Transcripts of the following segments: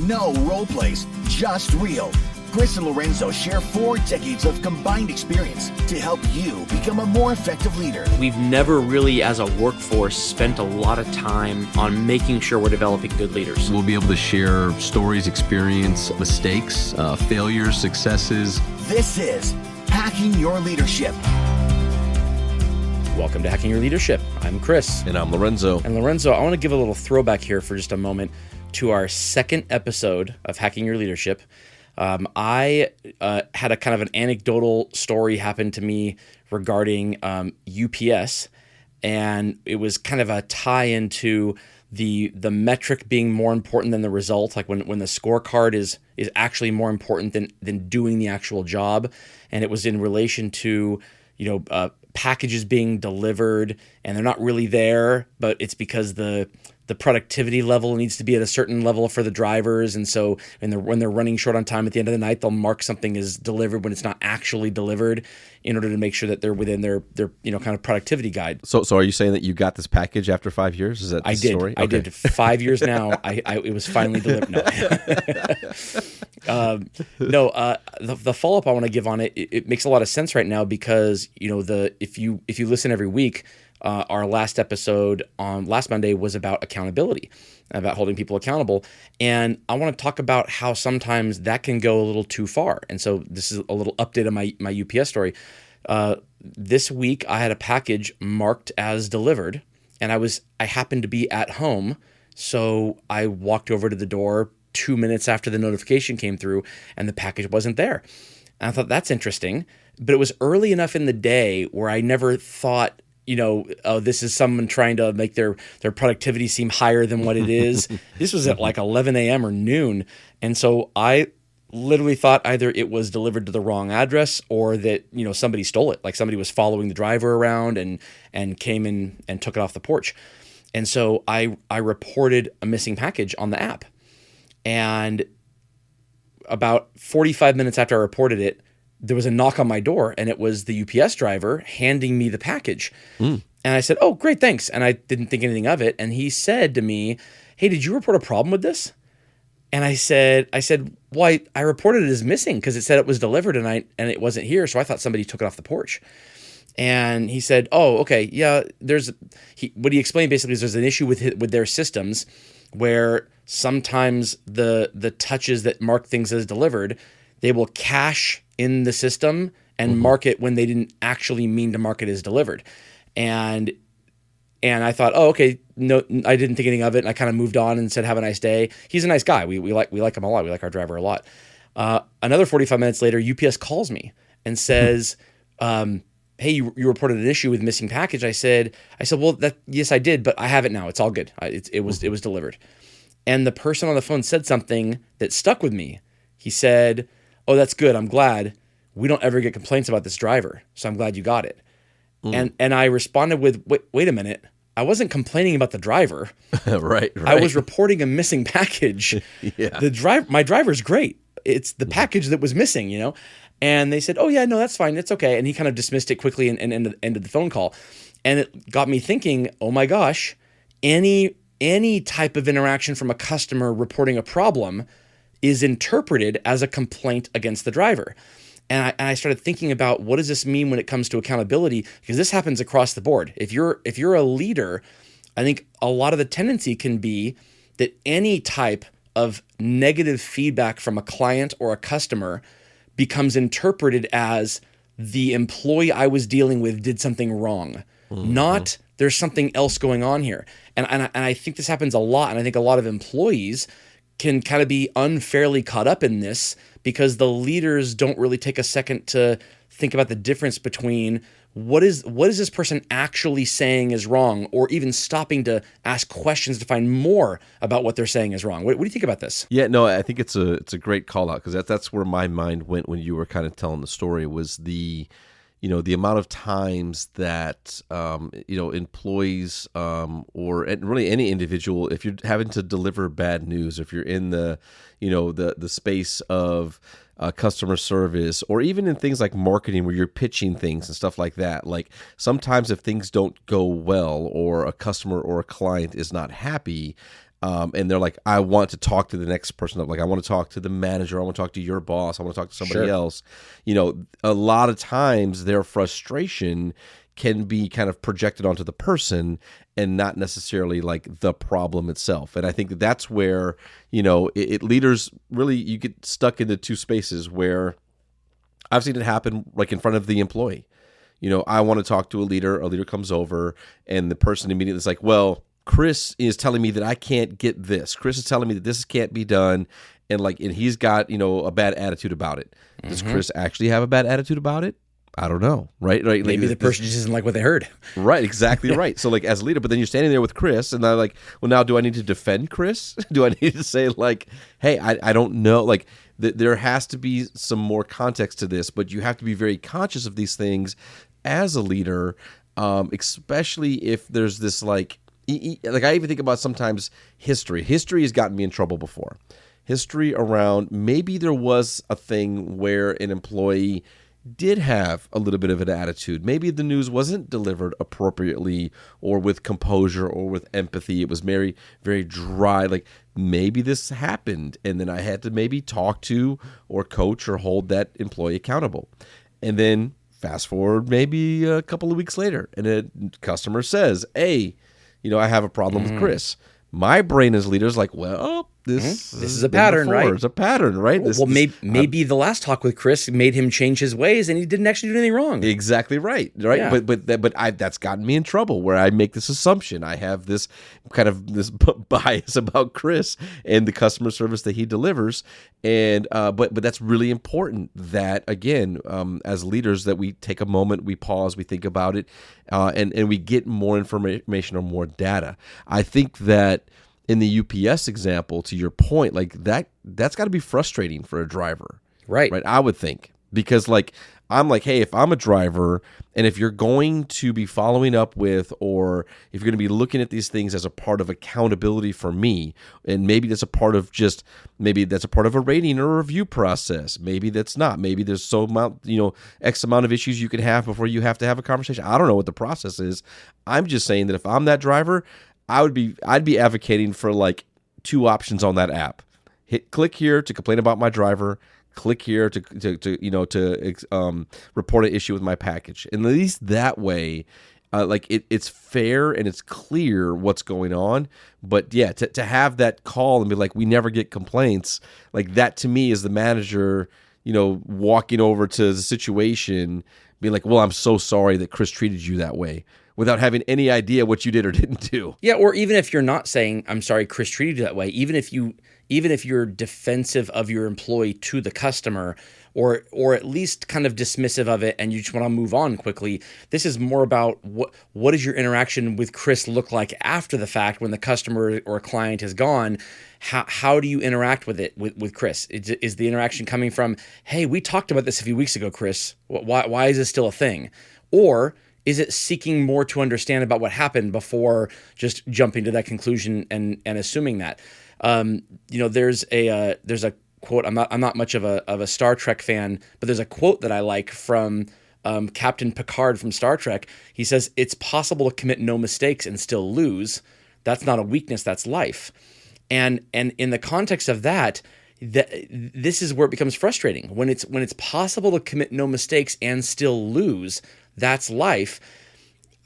No role plays, just real. Chris and Lorenzo share 4 decades of combined experience to help you become a more effective leader. We've never really, as a workforce, spent a lot of time on making sure we're developing good leaders. We'll be able to share stories, experience, mistakes, failures, successes. This is Hacking Your Leadership. Welcome to Hacking Your Leadership. I'm Chris. And I'm Lorenzo. And Lorenzo, I want to give a little throwback here for just a moment to our second episode of Hacking Your Leadership. I had a kind of an anecdotal story happen to me regarding UPS, and it was kind of a tie into the metric being more important than the result, like when the scorecard is actually more important than doing the actual job. And it was in relation to, packages being delivered and they're not really there, but it's because the productivity level needs to be at a certain level for the drivers. And so when they're running short on time at the end of the night, they'll mark something as delivered when it's not actually delivered in order to make sure that they're within their kind of productivity guide. So are you saying that you got this package after 5 years? Is that the story? I did. 5 years now. It was finally delivered. No. The follow-up I want to give on it makes a lot of sense right now because, if you listen every week, our last episode on last Monday was about accountability, about holding people accountable. And I want to talk about how sometimes that can go a little too far. And so this is a little update on my UPS story. This week I had a package marked as delivered, and I happened to be at home. So I walked over to the door 2 minutes after the notification came through and the package wasn't there. And I thought, that's interesting. But it was early enough in the day where I never thought, this is someone trying to make their productivity seem higher than what it is. This was at like 11 a.m. or noon. And so I literally thought either it was delivered to the wrong address or that, somebody stole it. Like somebody was following the driver around and came in and took it off the porch. And so I reported a missing package on the app. And about 45 minutes after I reported it, there was a knock on my door, and it was the UPS driver handing me the package. And I said, "Oh, great, thanks." And I didn't think anything of it. And he said to me, "Hey, did you report a problem with this?" And I said, "Well, I reported it as missing because it said it was delivered and it wasn't here, so I thought somebody took it off the porch." And he said, "Oh, okay, yeah." What he explained basically is there's an issue with their systems where sometimes the touches that mark things as delivered, they will cache in the system and mark it when they didn't actually mean to mark it as delivered. And I thought, oh, okay, no, I didn't think anything of it. And I kind of moved on and said, have a nice day. He's a nice guy. We like him a lot. We like our driver a lot. Another 45 minutes later, UPS calls me and says, hey, you reported an issue with missing package. I said, well, yes, I did, but I have it now. It's all good. It was delivered. And the person on the phone said something that stuck with me. He said, "Oh, that's good. I'm glad. We don't ever get complaints about this driver, so I'm glad you got it." And I responded with, wait a minute. I wasn't complaining about the driver. Right. I was reporting a missing package. Yeah. My driver's great. It's the package that was missing, And they said, "Oh, yeah, no, that's fine. It's okay." And he kind of dismissed it quickly and ended the phone call. And it got me thinking, oh my gosh, any type of interaction from a customer reporting a problem is interpreted as a complaint against the driver. And I started thinking about, what does this mean when it comes to accountability? Because this happens across the board. If you're a leader, I think a lot of the tendency can be that any type of negative feedback from a client or a customer becomes interpreted as the employee I was dealing with did something wrong, not there's something else going on here. And I think this happens a lot. And I think a lot of employees can kind of be unfairly caught up in this because the leaders don't really take a second to think about the difference between what is this person actually saying is wrong, or even stopping to ask questions to find more about what they're saying is wrong. What do you think about this? Yeah, no, I think it's a great call out, because that's where my mind went when you were kind of telling the story, was the amount of times that, employees or really any individual, if you're having to deliver bad news, if you're in the space of customer service, or even in things like marketing where you're pitching things and stuff like that, like sometimes if things don't go well or a customer or a client is not happy, and they're like, I want to talk to the next person. Like, I want to talk to the manager. I want to talk to your boss. I want to talk to somebody else. A lot of times their frustration can be kind of projected onto the person and not necessarily like the problem itself. And I think that's where, leaders really, you get stuck into two spaces where I've seen it happen like in front of the employee. I want to talk to a leader comes over and the person immediately is like, well, Chris is telling me that I can't get this. Chris is telling me that this can't be done. And he's got, a bad attitude about it. Does Chris actually have a bad attitude about it? I don't know. Right. Maybe the person just doesn't like what they heard. Right. Exactly. Right. So as a leader, but then you're standing there with Chris and they're like, well, now do I need to defend Chris? Do I need to say hey, I don't know. There has to be some more context to this, but you have to be very conscious of these things as a leader, especially if there's this I even think about sometimes history. History has gotten me in trouble before. History around maybe there was a thing where an employee did have a little bit of an attitude. Maybe the news wasn't delivered appropriately or with composure or with empathy. It was very, very dry. Maybe this happened, and then I had to maybe talk to or coach or hold that employee accountable. And then fast forward maybe a couple of weeks later, and a customer says, hey, I have a problem with Chris. My brain as leader is like, well, this is a pattern, right? It's a pattern, right? Maybe the last talk with Chris made him change his ways, and he didn't actually do anything wrong. Exactly right. Yeah. But that's gotten me in trouble where I make this assumption. I have this kind of this bias about Chris and the customer service that he delivers, and but that's really important that again, as leaders, that we take a moment, we pause, we think about it, and we get more information or more data. I think that. In the UPS example, to your point, that's got to be frustrating for a driver. Right. I would think. Because I'm hey, if I'm a driver and if you're going to be following up with or if you're going to be looking at these things as a part of accountability for me, and maybe that's a part of a rating or a review process. Maybe that's not. Maybe there's X amount of issues you can have before you have to have a conversation. I don't know what the process is. I'm just saying that if I'm that driver, I'd be advocating for two options on that app. Click here to complain about my driver. Click here to report an issue with my package. And at least that way, it's fair and it's clear what's going on. But yeah, to have that call and be like, we never get complaints, that to me is the manager, walking over to the situation, being like, well, I'm so sorry that Chris treated you that way, without having any idea what you did or didn't do. Yeah, or even if you're not saying, I'm sorry, Chris treated you that way, even if you're defensive of your employee to the customer, or at least kind of dismissive of it, and you just want to move on quickly, this is more about what does your interaction with Chris look like after the fact when the customer or client has gone. How do you interact with it with Chris? Is the interaction coming from, hey, we talked about this a few weeks ago, Chris. Why is this still a thing? Or is it seeking more to understand about what happened before just jumping to that conclusion and assuming that? There's a quote. I'm not much of a Star Trek fan, but there's a quote that I like from Captain Picard from Star Trek. He says, "It's possible to commit no mistakes and still lose. That's not a weakness. That's life." And in the context of that, this is where it becomes frustrating when it's possible to commit no mistakes and still lose. That's life.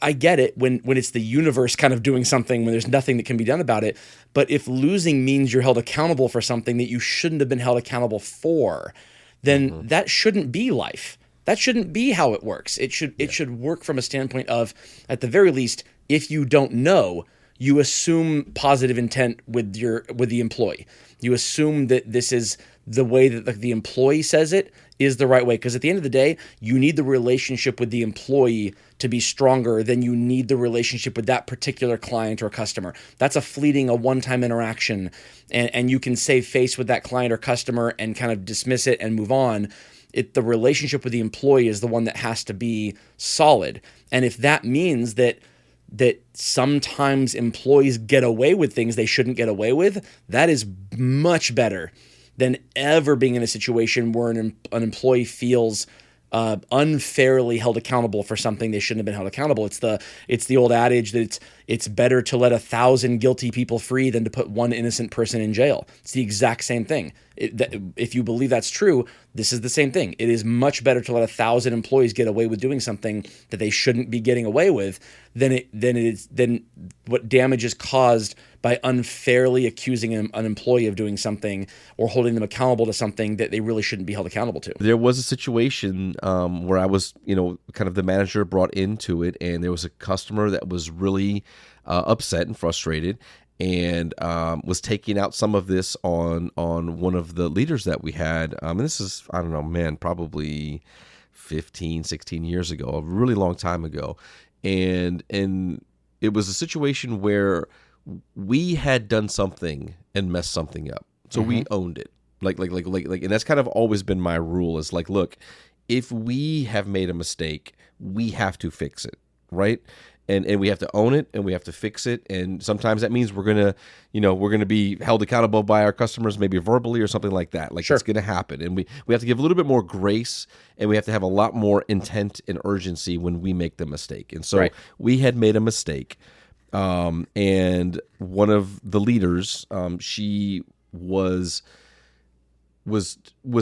I get it when it's the universe kind of doing something when there's nothing that can be done about it. But if losing means you're held accountable for something that you shouldn't have been held accountable for, then that shouldn't be life. That shouldn't be how it works. It should work from a standpoint of, at the very least, if you don't know, you assume positive intent with the employee. You assume that this is the way that the employee says it is the right way. Because at the end of the day, you need the relationship with the employee to be stronger than you need the relationship with that particular client or customer. That's a one-time interaction. And you can save face with that client or customer and kind of dismiss it and move on. The relationship with the employee is the one that has to be solid. And if that means that sometimes employees get away with things they shouldn't get away with, that is much better than ever being in a situation where an employee feels unfairly held accountable for something they shouldn't have been held accountable. It's the old adage that it's better to let 1,000 guilty people free than to put one innocent person in jail. It's the exact same thing. If you believe that's true, this is the same thing. It is much better to let 1,000 employees get away with doing something that they shouldn't be getting away with than what damage is caused by unfairly accusing an employee of doing something or holding them accountable to something that they really shouldn't be held accountable to. There was a situation where I was, kind of the manager brought into it, and there was a customer that was really upset and frustrated, and was taking out some of this on one of the leaders that we had. And this is, I don't know, man, probably 15, 16 years ago, a really long time ago. And it was a situation where we had done something and messed something up. So we owned it. Like, and that's kind of always been my rule is like, look, if we have made a mistake, we have to fix it, right? And we have to own it, and we have to fix it. And sometimes that means we're gonna be held accountable by our customers, maybe verbally or something like that. Like, Sure. It's gonna happen, and we have to give a little bit more grace, and we have to have a lot more intent and urgency when we make the mistake. And so we had made a mistake, and one of the leaders, she was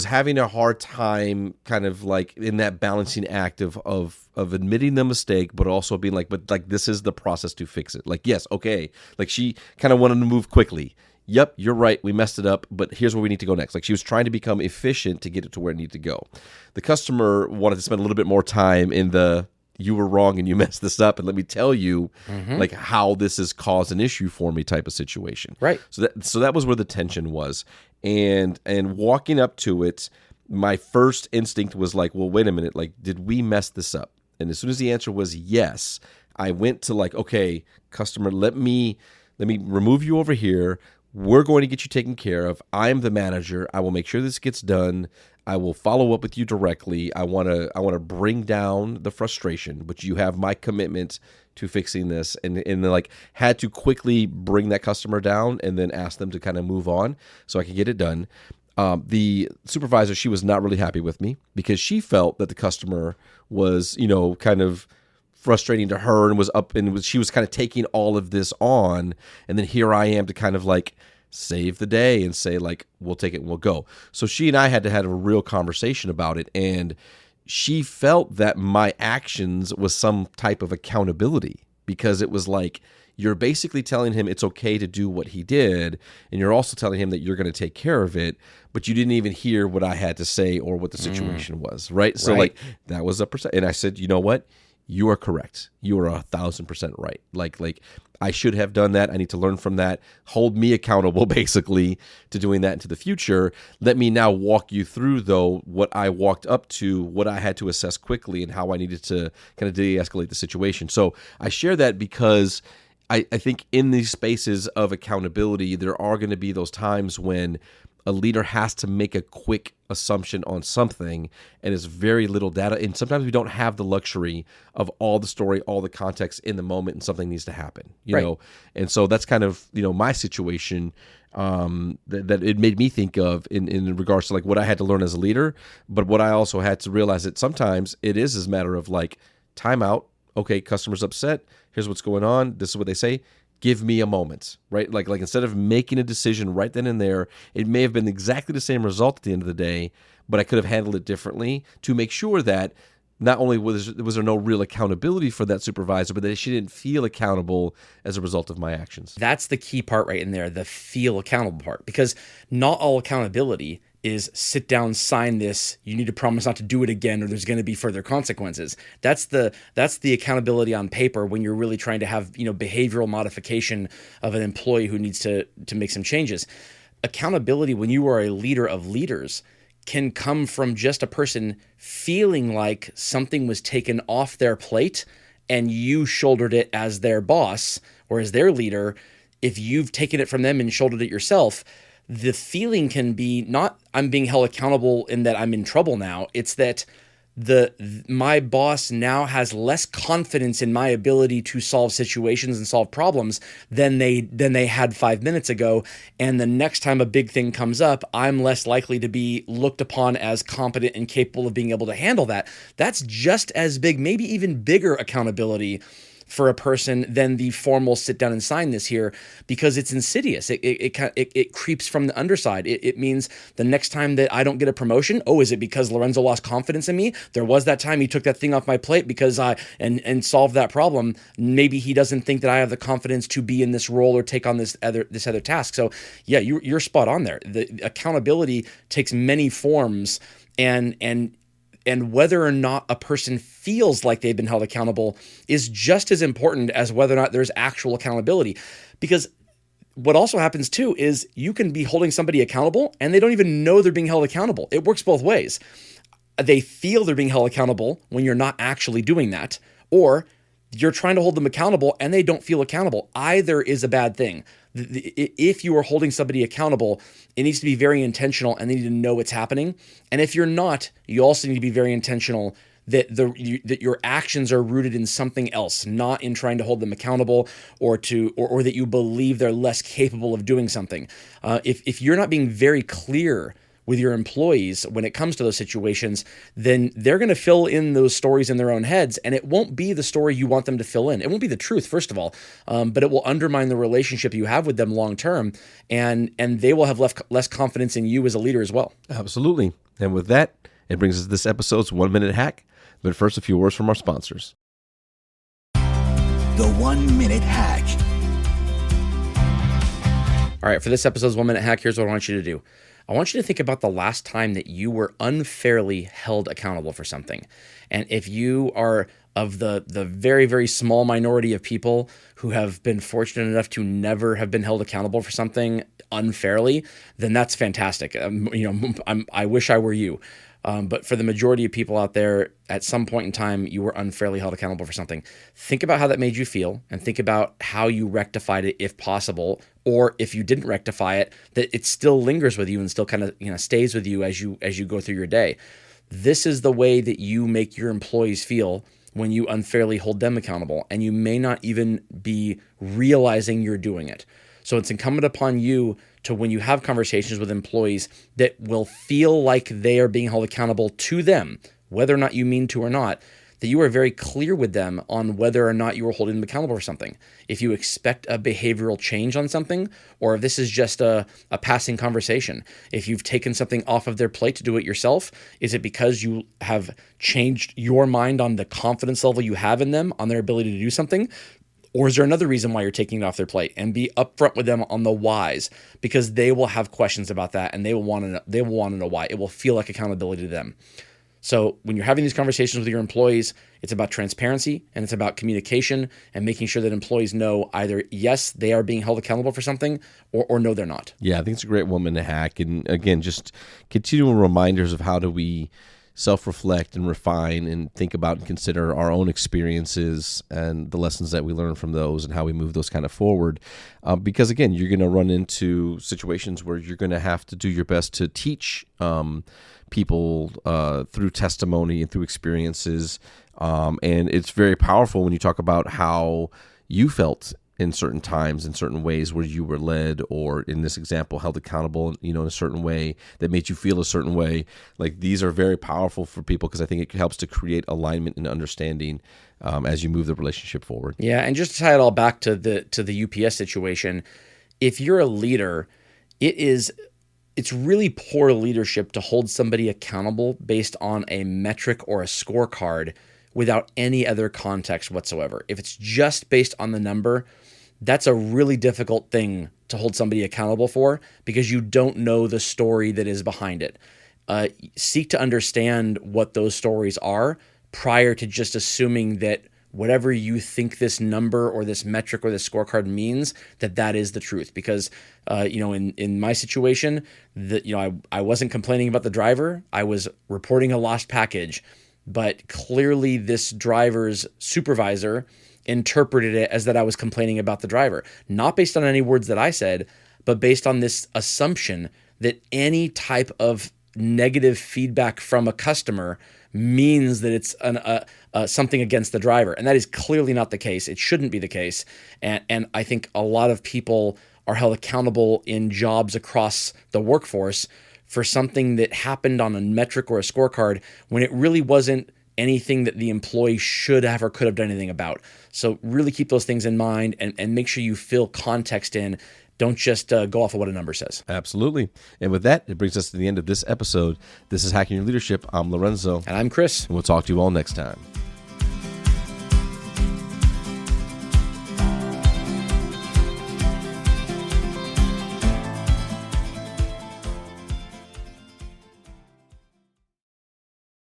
having a hard time kind of like in that balancing act of admitting the mistake, but also being like, but like, this is the process to fix it. Like, yes, okay. Like, she kind of wanted to move quickly. Yep, you're right. We messed it up, but here's where we need to go next. Like, she was trying to become efficient to get it to where it needed to go. The customer wanted to spend a little bit more time in the, you were wrong and you messed this up, and let me tell you like how this has caused an issue for me type of situation. Right. So that was where the tension was. And walking up to it, my first instinct was like, well, wait a minute, like, did we mess this up? And as soon as the answer was yes, I went to like, okay, customer, let me remove you over here. We're going to get you taken care of. I'm the manager. I will make sure this gets done. I will follow up with you directly. I want to bring down the frustration, but you have my commitment to fixing this. And like, had to quickly bring that customer down and then ask them to kind of move on so I could get it done. The supervisor, she was not really happy with me because she felt that the customer was, kind of frustrating to her and was up and she was kind of taking all of this on. And then here I am to kind of like save the day and say like, we'll take it and we'll go. So she and I had to have a real conversation about it. And she felt that my actions was some type of accountability because it was like, you're basically telling him it's okay to do what he did, and you're also telling him that you're going to take care of it, but you didn't even hear what I had to say or what the situation was, right? So like, that was a percent. And I said, you know what? You are correct. You are 1,000% right. Like I should have done that. I need to learn from that. Hold me accountable, basically, to doing that into the future. Let me now walk you through, though, what I walked up to, what I had to assess quickly, and how I needed to kind of de-escalate the situation. So I share that because I think in these spaces of accountability, there are going to be those times when a leader has to make a quick assumption on something and it's very little data. And sometimes we don't have the luxury of all the story, all the context in the moment, and something needs to happen, you know? And so that's kind of, my situation that it made me think of in regards to like what I had to learn as a leader, but what I also had to realize that sometimes it is a matter of like timeout. Okay, customer's upset. Here's what's going on. This is what they say. Give me a moment, right? Like instead of making a decision right then and there, it may have been exactly the same result at the end of the day, but I could have handled it differently to make sure that not only was there no real accountability for that supervisor, but that she didn't feel accountable as a result of my actions. That's the key part right in there, the feel accountable part, because not all accountability is sit down, sign this, you need to promise not to do it again, or there's going to be further consequences. That's the accountability on paper when you're really trying to have, behavioral modification of an employee who needs to make some changes. Accountability when you are a leader of leaders can come from just a person feeling like something was taken off their plate and you shouldered it as their boss or as their leader. If you've taken it from them and shouldered it yourself, the feeling can be not I'm being held accountable in that I'm in trouble now. It's that my boss now has less confidence in my ability to solve situations and solve problems than they had 5 minutes ago. And the next time a big thing comes up, I'm less likely to be looked upon as competent and capable of being able to handle that. That's just as big, maybe even bigger accountability for a person than the formal sit down and sign this here, because it's insidious. It creeps from the underside. It means the next time that I don't get a promotion, oh, is it because Lorenzo lost confidence in me? There was that time he took that thing off my plate because and solved that problem. Maybe he doesn't think that I have the confidence to be in this role or take on this other task. So yeah, you're spot on there. The accountability takes many forms, and whether or not a person feels like they've been held accountable is just as important as whether or not there's actual accountability. Because what also happens too is you can be holding somebody accountable and they don't even know they're being held accountable. It works both ways. They feel they're being held accountable when you're not actually doing that, or you're trying to hold them accountable and they don't feel accountable. Either is a bad thing. If you are holding somebody accountable, it needs to be very intentional and they need to know it's happening. And if you're not, you also need to be very intentional that your actions are rooted in something else, not in trying to hold them accountable or that you believe they're less capable of doing something. If you're not being very clear with your employees when it comes to those situations, then they're going to fill in those stories in their own heads, and it won't be the story you want them to fill in. It won't be the truth, first of all, but it will undermine the relationship you have with them long term, and they will have less confidence in you as a leader as well. Absolutely. And with that, it brings us to this episode's 1 minute hack. But first, a few words from our sponsors. The 1 minute hack. All right, for this episode's 1 minute hack, here's what I want you to do. I want you to think about the last time that you were unfairly held accountable for something. And if you are of the very, very small minority of people who have been fortunate enough to never have been held accountable for something unfairly, then that's fantastic. I wish I were you. But for the majority of people out there, at some point in time, you were unfairly held accountable for something. Think about how that made you feel, and think about how you rectified it, if possible, or if you didn't rectify it, that it still lingers with you and still kind of stays with you as you go through your day. This is the way that you make your employees feel when you unfairly hold them accountable, and you may not even be realizing you're doing it. So it's incumbent upon you to, when you have conversations with employees that will feel like they are being held accountable to them, whether or not you mean to or not, that you are very clear with them on whether or not you are holding them accountable for something. If you expect a behavioral change on something, or if this is just a passing conversation. If you've taken something off of their plate to do it yourself, is it because you have changed your mind on the confidence level you have in them, on their ability to do something? Or is there another reason why you're taking it off their plate? And be upfront with them on the whys, because they will have questions about that, and they will want to know why. It will feel like accountability to them. So when you're having these conversations with your employees, it's about transparency and it's about communication and making sure that employees know either, yes, they are being held accountable for something, or no, they're not. Yeah, I think it's a great 1 minute hack. And again, just continual reminders of how do we self-reflect and refine and think about and consider our own experiences and the lessons that we learn from those and how we move those kind of forward. Because again, you're going to run into situations where you're going to have to do your best to teach people through testimony and through experiences. And it's very powerful when you talk about how you felt in certain times, in certain ways where you were led, or in this example, held accountable, in a certain way that made you feel a certain way. Like, these are very powerful for people because I think it helps to create alignment and understanding as you move the relationship forward. Yeah, and just to tie it all back to the UPS situation, if you're a leader, it's really poor leadership to hold somebody accountable based on a metric or a scorecard without any other context whatsoever. If it's just based on the number, that's a really difficult thing to hold somebody accountable for, because you don't know the story that is behind it. Seek to understand what those stories are prior to just assuming that whatever you think this number or this metric or this scorecard means, that is the truth. Because, in my situation, I wasn't complaining about the driver. I was reporting a lost package, but clearly this driver's supervisor interpreted it as that I was complaining about the driver, not based on any words that I said, but based on this assumption that any type of negative feedback from a customer means that it's something against the driver. And that is clearly not the case. It shouldn't be the case. And I think a lot of people are held accountable in jobs across the workforce for something that happened on a metric or a scorecard when it really wasn't anything that the employee should have or could have done anything about. So really keep those things in mind and make sure you fill context in. Don't just go off of what a number says. Absolutely. And with that, it brings us to the end of this episode. This is Hacking Your Leadership. I'm Lorenzo. And I'm Chris. And we'll talk to you all next time.